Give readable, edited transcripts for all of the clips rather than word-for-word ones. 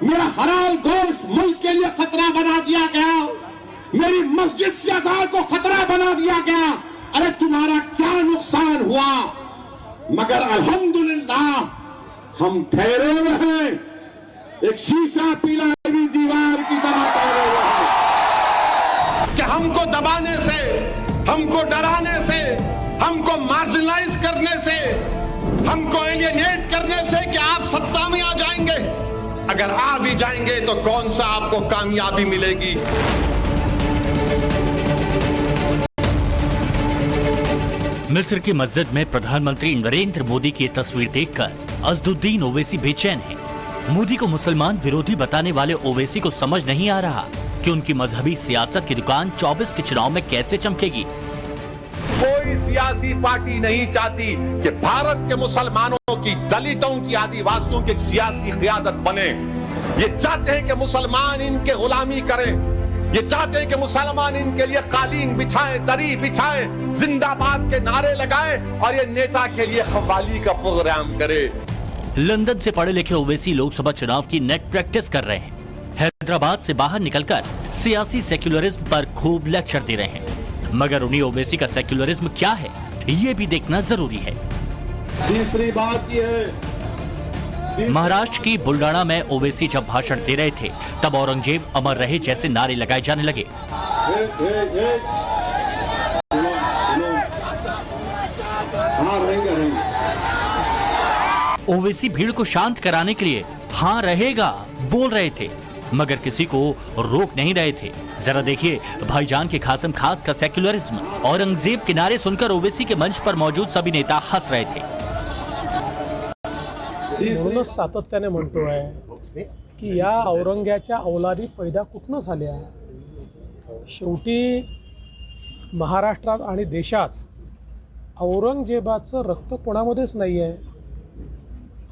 मेरा हलाल गोश्त मुल्क के लिए खतरा बना दिया गया, मेरी मस्जिद से अज़ान को खतरा बना दिया गया। अरे तुम्हारा क्या नुकसान हुआ? मगर अल्हम्दुलिल्लाह हम ठहरे हुए हैं, एक शीशा पीला हुई दीवार की तरह ठहरे हुए हैं कि हमको दबाने से, हमको डराने से, हमको मार्जिनलाइज करने से, हमको एलियनेट करने से कि आप सत्ता में आ जाएंगे। अगर आ भी जाएंगे तो कौन सा आपको कामयाबी मिलेगी? मिस्र की मस्जिद में प्रधानमंत्री नरेंद्र मोदी की तस्वीर देखकर असदुद्दीन ओवैसी बेचैन हैं। मोदी को मुसलमान विरोधी बताने वाले ओवैसी को समझ नहीं आ रहा कि उनकी मजहबी सियासत की दुकान 24 के चुनाव में कैसे चमकेगी। कोई सियासी पार्टी नहीं चाहती कि भारत के मुसलमानों की, दलितों की, आदिवासियों की एक सियासी क़यादत बने। ये चाहते हैं कि मुसलमान इनके गुलामी करें, ये चाहते हैं कि मुसलमान इनके लिए कालीन बिछाएं, दरी बिछाएं, जिंदाबाद के नारे लगाएं और ये नेता के लिए खवाली का प्रोग्राम करे। लंदन से पढ़े लिखे ओवैसी लोकसभा चुनाव की नेट प्रैक्टिस कर रहे हैं। हैदराबाद से बाहर निकलकर सियासी सेक्युलरिज्म पर खूब लेक्चर दे रहे हैं। मगर उन्हीं ओवैसी का सेक्युलरिज्म क्या है, ये भी देखना जरूरी है। तीसरी बात यह है, महाराष्ट्र की बुल्डाना में ओवैसी जब भाषण दे रहे थे तब औरंगजेब अमर रहे जैसे नारे लगाए जाने लगे। ओवैसी भीड़ को शांत कराने के लिए हाँ रहेगा बोल रहे थे, मगर किसी को रोक नहीं रहे थे। जरा देखिए भाईजान के कासिम खास का सेक्युलरिज्म। औरंगजेब के नारे सुनकर ओवैसी के मंच पर मौजूद सभी नेता हंस रहे थे। म्हणूनच सातत्याने म्हणतोय की या औरंग्याच्या औलादी पैदा कुठनं झाल्या? शेवटी महाराष्ट्रात आणि देशात औरंगजेबाचं रक्त कोणामध्येच नाही आहे।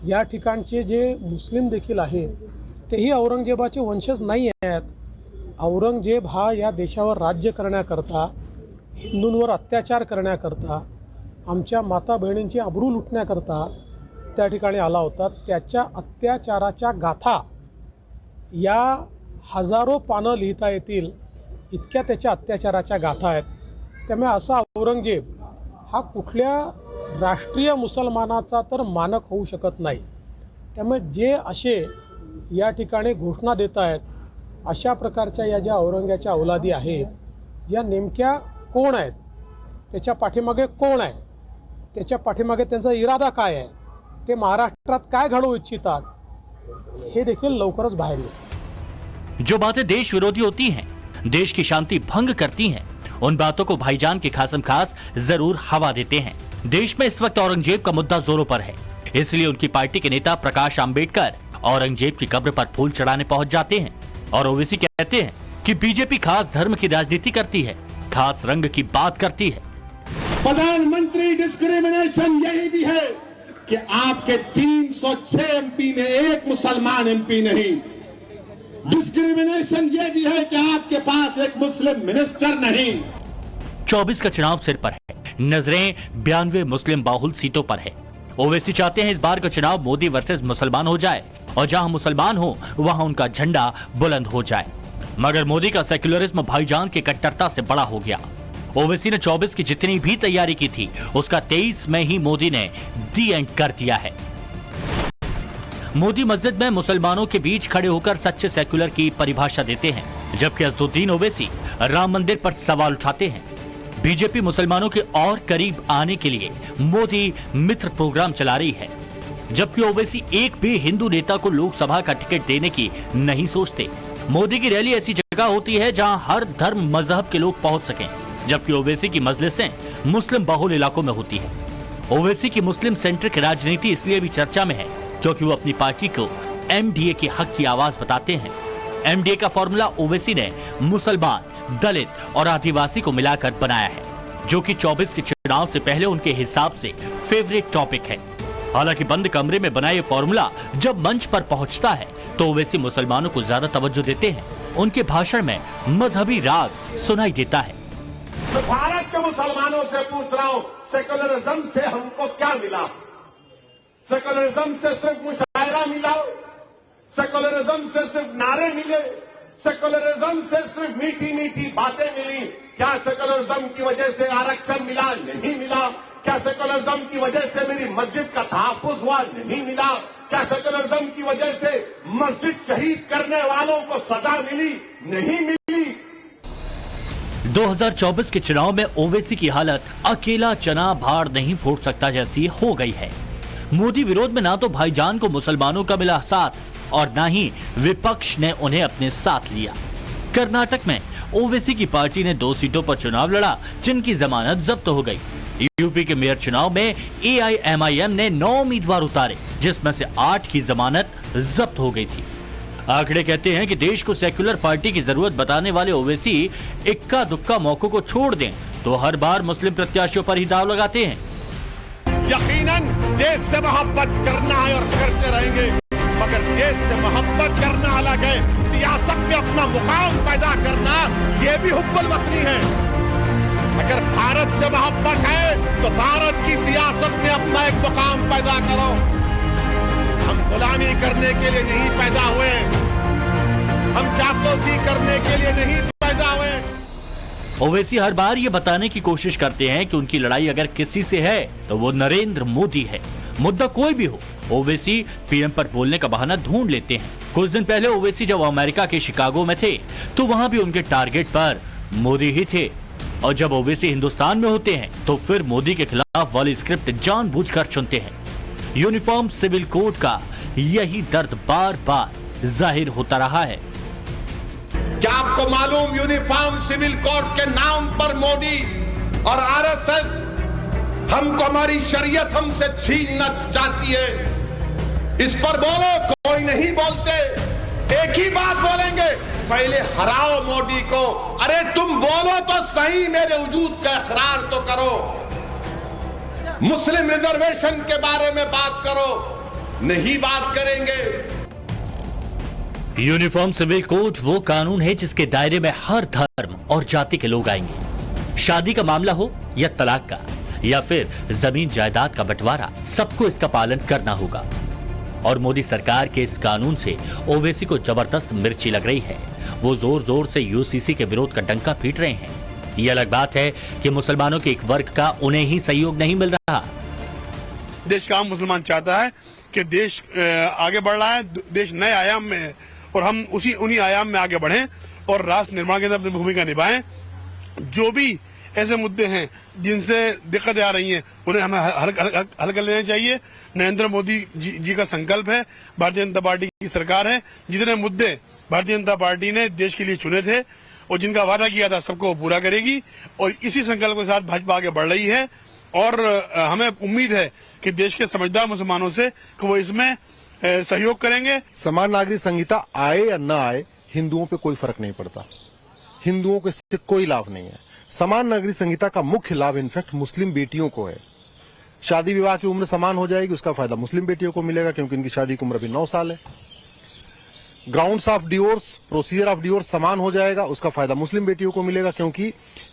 या ठिकाणचे जे मुस्लिम देखील आहेत तेही औरंगजेबाचे वंशज नाही आहेत। औरंगजेब हा या देशावर राज्य करण्याकरता, हिंदूंवर अत्याचार करण्याकरता, आमच्या माता बहिणींची अब्रू लुटण्याकरता त्या ठिकाणी आला होता। त्याच्या अत्याचाराच्या गाथा या हजारो पानं लिहिता येतील इतक्या त्याच्या अत्याचाराच्या गाथा आहेत। त्यामुळे असा औरंगजेब हा कुठल्या राष्ट्रीय मुसलमानाचा तर मानक होऊ शकत नाही। त्यामुळे जे असे या ठिकाणी घोषणा देत आहेत, अशा प्रकारच्या या ज्या औरंग्याच्या औलादी आहेत, या नेमक्या कोण आहेत, त्याच्या पाठीमागे कोण आहे, त्याच्या पाठीमागे त्यांचा इरादा काय आहे, ते महाराष्ट्रात काय घडवू इच्छितात, हे देखील लवकरच बाहेर येईल। जो बातें देश विरोधी होती हैं, देश की शांति भंग करती हैं, उन बातों को भाईजान के कासिम खास जरूर हवा देते हैं। देश में इस वक्त औरंगजेब का मुद्दा जोरों पर है, इसलिए उनकी पार्टी के नेता प्रकाश आंबेडकर औरंगजेब की कब्र पर फूल चढ़ाने पहुंच जाते हैं। और ओवैसी कहते हैं कि बीजेपी खास धर्म की राजनीति करती है, खास रंग की बात करती है। प्रधानमंत्री डिस्क्रिमिनेशन यही भी है कि आपके 306 एमपी में एक मुसलमान एमपी नहीं। डिस्क्रिमिनेशन यह भी है कि आपके पास एक मुस्लिम मिनिस्टर नहीं। 24 का चुनाव सिर पर है, नजरें 92 मुस्लिम बाहुल सीटों पर है। ओवैसी चाहते हैं इस बार का चुनाव मोदी वर्सेस मुसलमान हो जाए और जहां मुसलमान हो वहां उनका झंडा बुलंद हो जाए। मगर मोदी का सेक्युलरिज्म भाईजान की कट्टरता से बड़ा हो गया। ओवैसी ने 24 की जितनी भी तैयारी की थी उसका 23 में ही मोदी ने दी एंड कर दिया है। मोदी मस्जिद में मुसलमानों के बीच खड़े होकर सच्चे सेक्युलर की परिभाषा देते हैं, जबकि असदुद्दीन ओवैसी राम मंदिर पर सवाल उठाते हैं। बीजेपी मुसलमानों के और करीब आने के लिए मोदी मित्र प्रोग्राम चला रही है, जबकि ओवैसी एक भी हिंदू नेता को लोकसभा का टिकट देने की नहीं सोचते। मोदी की रैली ऐसी जगह होती है जहां हर धर्म मजहब के लोग पहुंच सकें, जबकि ओवैसी की मजलिसें मुस्लिम बहुल इलाकों में होती है। ओवैसी की मुस्लिम सेंट्रिक राजनीति इसलिए भी चर्चा में है क्योंकि वो अपनी पार्टी को एमडीए के हक की आवाज बताते हैं। एमडीए का फॉर्मूला ओवैसी ने मुसलमान, दलित और आदिवासी को मिलाकर बनाया है, जो कि 24 के चुनाव से पहले उनके हिसाब से फेवरेट टॉपिक है। हालांकि बंद कमरे में बना ये फॉर्मूला जब मंच पर पहुंचता है तो ओवैसी मुसलमानों को ज्यादा तवज्जो देते हैं। उनके भाषण में मजहबी राग सुनाई देता है। तो भारत के मुसलमानों से पूछ रहा हूं, सेकुलरिज्म से हमको क्या मिला? सेकुलरिज्म से सिर्फ मुशायरा मिला, सेकुलरिज्म से सिर्फ नारे मिले, सेकुलरिज्म से सिर्फ मीठी मीठी बातें मिली। क्या सेकुलरिज्म की वजह से आरक्षण मिला? नहीं मिला। क्या सेकुलरिज्म की वजह से मेरी मस्जिद का तहफ्फुज हुआ? नहीं मिला। क्या सेकुलरिज्म की वजह से मस्जिद शहीद करने वालों को सजा मिली? नहीं मिली। 2024 के चुनाव में ओवैसी की हालत अकेला चना भाड़ नहीं फोड़ सकता जैसी हो गई है। मोदी विरोध में ना तो भाईजान को मुसलमानों का मिला साथ और ना ही विपक्ष ने उन्हें अपने साथ लिया। कर्नाटक में ओवैसी की पार्टी ने 2 सीटों पर चुनाव लड़ा जिनकी जमानत जब्त हो गई। यूपी के मेयर चुनाव में AIMIM ने 9 उम्मीदवार उतारे जिसमें से 8 की जमानत जब्त हो गई थी। आंकड़े कहते हैं कि देश को सेक्युलर पार्टी की जरूरत बताने वाले ओवैसी इक्का दुक्का मौकों को छोड़ दें तो हर बार मुस्लिम प्रत्याशियों पर ही दाव लगाते हैं। यकीनन देश से मोहब्बत करना है और करते रहेंगे, मगर देश से मोहब्बत करना अलग है, सियासत में अपना मुकाम पैदा करना ये भी हुब्बुल वतनी है। अगर भारत से मोहब्बत है तो भारत की सियासत में अपना एक मुकाम पैदा करो। हम गुलामी करने के लिए नहीं पैदा हुए, हम चापलूसी करने के लिए नहीं पैदा हुए। ओवैसी हर बार ये बताने की कोशिश करते हैं कि उनकी लड़ाई अगर किसी से है तो वो नरेंद्र मोदी है। मुद्दा कोई भी हो, ओवैसी पीएम पर बोलने का बहाना ढूंढ लेते हैं। कुछ दिन पहले ओवैसी जब अमेरिका के शिकागो में थे तो वहां भी उनके टारगेट पर मोदी ही थे, और जब ओवैसी हिंदुस्तान में होते हैं तो फिर मोदी के खिलाफ वाली स्क्रिप्ट जानबूझकर चुनते हैं। यूनिफॉर्म सिविल कोड का यही दर्द बार बार जाहिर होता रहा है। क्या आपको मालूम यूनिफॉर्म सिविल कोड के नाम पर मोदी और आरएसएस हमको हमारी शरीयत हमसे छीनना चाहती है? इस पर बोलो, कोई नहीं बोलते। एक ही बात बोलेंगे, पहले हराओ मोदी को। अरे तुम बोलो तो सही, मेरे वजूद का इकरार तो करो। मुस्लिम रिजर्वेशन के बारे में बात करो, नहीं बात करेंगे। यूनिफॉर्म सिविल कोड वो कानून है जिसके दायरे में हर धर्म और जाति के लोग आएंगे। शादी का मामला हो या तलाक का या फिर जमीन जायदाद का बंटवारा, सबको इसका पालन करना होगा। और मोदी सरकार के इस कानून से ओवैसी को जबरदस्त मिर्ची लग रही है। वो जोर जोर से यूसीसी के विरोध का डंका पीट रहे हैं। ये अलग बात है कि मुसलमानों के एक वर्ग का उन्हें ही सहयोग नहीं मिल रहा। देश का आम मुसलमान चाहता है कि देश आगे बढ़ रहा है, देश नए आयाम में है और हम उन्हीं आयाम में आगे बढ़ें और राष्ट्र निर्माण के अंदर अपनी भूमिका निभाएं। जो भी ऐसे मुद्दे हैं जिनसे दिक्कतें आ रही हैं उन्हें हमें हल कर लेना चाहिए। नरेंद्र मोदी जी का संकल्प है, भारतीय जनता पार्टी की सरकार है। जितने मुद्दे भारतीय जनता पार्टी ने देश के लिए चुने थे और जिनका वादा किया था सबको पूरा करेगी, और इसी संकल्प के साथ भाजपा आगे बढ़ रही है। और हमें उम्मीद है कि देश के समझदार मुसलमानों से कि वो इसमें सहयोग करेंगे। समान नागरिक संहिता आए या न आए, हिंदुओं पे कोई फर्क नहीं पड़ता, हिंदुओं को इससे कोई लाभ नहीं है। समान नागरिक संहिता का मुख्य लाभ इनफैक्ट मुस्लिम बेटियों को है। शादी विवाह की उम्र समान हो जाएगी, उसका फायदा मुस्लिम बेटियों को मिलेगा क्योंकि इनकी शादी की उम्र अभी 9 साल है। Grounds of divorce, procedure of divorce समान हो जाएगा, उसका फायदा मुस्लिम बेटियों को मिलेगा क्योंकि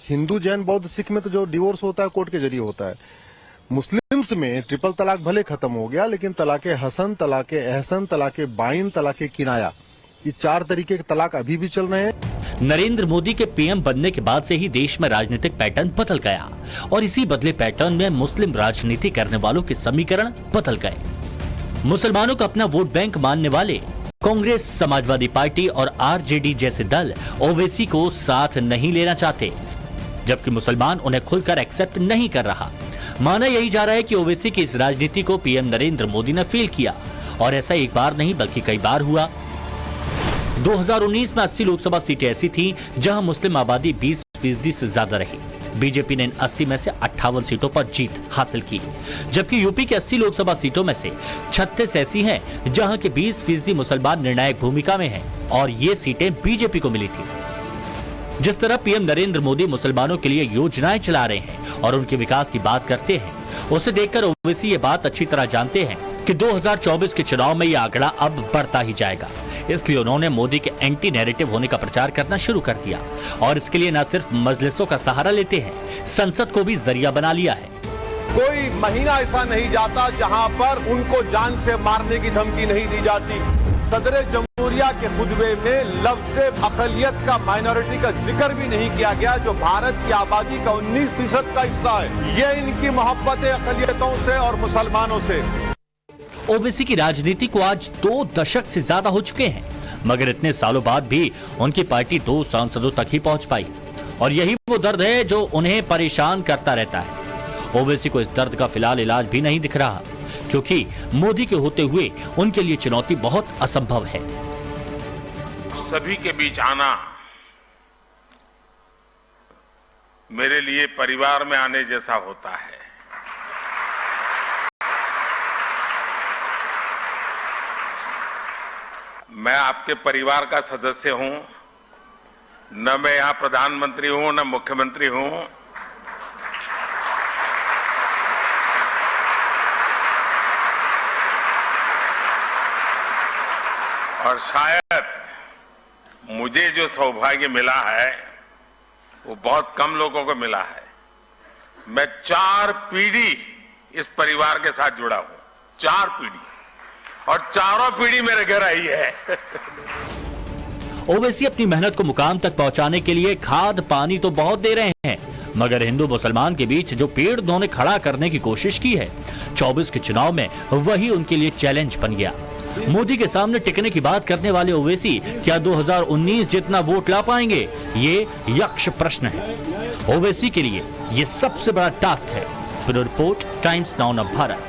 हिंदू, जैन, बौद्ध, सिख में तो जो डिवोर्स होता है कोर्ट के जरिए होता है। मुस्लिम्स में ट्रिपल तलाक भले खत्म हो गया, लेकिन तलाके हसन, तलाके एहसन, तलाके बाइन, तलाके किनाया, ये 4 तरीके के तलाक अभी भी चल रहे हैं। नरेंद्र मोदी के पीएम बनने के बाद से ही देश में राजनीतिक पैटर्न बदल गया और इसी बदले पैटर्न में मुस्लिम राजनीति करने वालों के समीकरण बदल गए। मुसलमानों का अपना वोट बैंक मानने वाले कांग्रेस, समाजवादी पार्टी और आरजेडी जैसे दल ओवैसी को साथ नहीं लेना चाहते, जबकि मुसलमान उन्हें खुलकर एक्सेप्ट नहीं कर रहा। माना यही जा रहा है कि ओवैसी की इस राजनीति को पीएम नरेंद्र मोदी ने फेल किया, और ऐसा एक बार नहीं बल्कि कई बार हुआ। 2019 में 80 लोकसभा सीटें ऐसी थीं जहां मुस्लिम आबादी 20% से ज्यादा रही। बीजेपी ने इन 80 में से 58 सीटों पर जीत हासिल की, जबकि यूपी के 80 लोकसभा सीटों में से 36 ऐसी हैं जहां के 20% मुसलमान निर्णायक भूमिका में हैं, और ये सीटें बीजेपी को मिली थी। जिस तरह पीएम नरेंद्र मोदी मुसलमानों के लिए योजनाएं चला रहे हैं और उनके विकास की बात करते हैं, उसे देखकर ओवैसी ये बात अच्छी तरह जानते हैं कि 2024 के चुनाव में यह आंकड़ा अब बढ़ता ही जाएगा। इसलिए उन्होंने मोदी के एंटी नैरेटिव होने का प्रचार करना शुरू कर दिया, और इसके लिए न सिर्फ मजलिसों का सहारा लेते हैं, संसद को भी जरिया बना लिया है। कोई महीना ऐसा नहीं जाता जहां पर उनको जान से मारने की धमकी नहीं दी जाती। सदर जमहूरिया के खुतबे में लफ्ज़ अक़लियत का, माइनॉरिटी का जिक्र भी नहीं किया गया, जो भारत की आबादी का 19% का हिस्सा है। ये इनकी मोहब्बत है अक़लियतों से और मुसलमानों से। ओवैसी की राजनीति को आज 2 दशक से ज्यादा हो चुके हैं, मगर इतने सालों बाद भी उनकी पार्टी 2 सांसदों तक ही पहुंच पाई, और यही वो दर्द है जो उन्हें परेशान करता रहता है। ओवैसी को इस दर्द का फिलहाल इलाज भी नहीं दिख रहा, क्योंकि मोदी के होते हुए उनके लिए चुनौती बहुत असंभव है। सभी के बीच आना मेरे लिए परिवार में आने जैसा होता है। मैं आपके परिवार का सदस्य हूं, न मैं यहां प्रधानमंत्री हूं न मुख्यमंत्री हूं। और शायद मुझे जो सौभाग्य मिला है वो बहुत कम लोगों को मिला है। मैं 4 पीढ़ी इस परिवार के साथ जुड़ा हूं, 4 पीढ़ी, और चारों पीढ़ी मेरे घर आई है। ओवैसी अपनी मेहनत को मुकाम तक पहुंचाने के लिए खाद पानी तो बहुत दे रहे हैं, मगर हिंदू मुसलमान के बीच जो पेड़ उन्होंने खड़ा करने की कोशिश की है 24 के चुनाव में, वही उनके लिए चैलेंज बन गया। मोदी के सामने टिकने की बात करने वाले ओवैसी क्या 2019 जितना वोट ला पाएंगे, ये यक्ष प्रश्न है। ओवैसी के लिए ये सबसे बड़ा टास्क है। Bureau report, times now Bharat.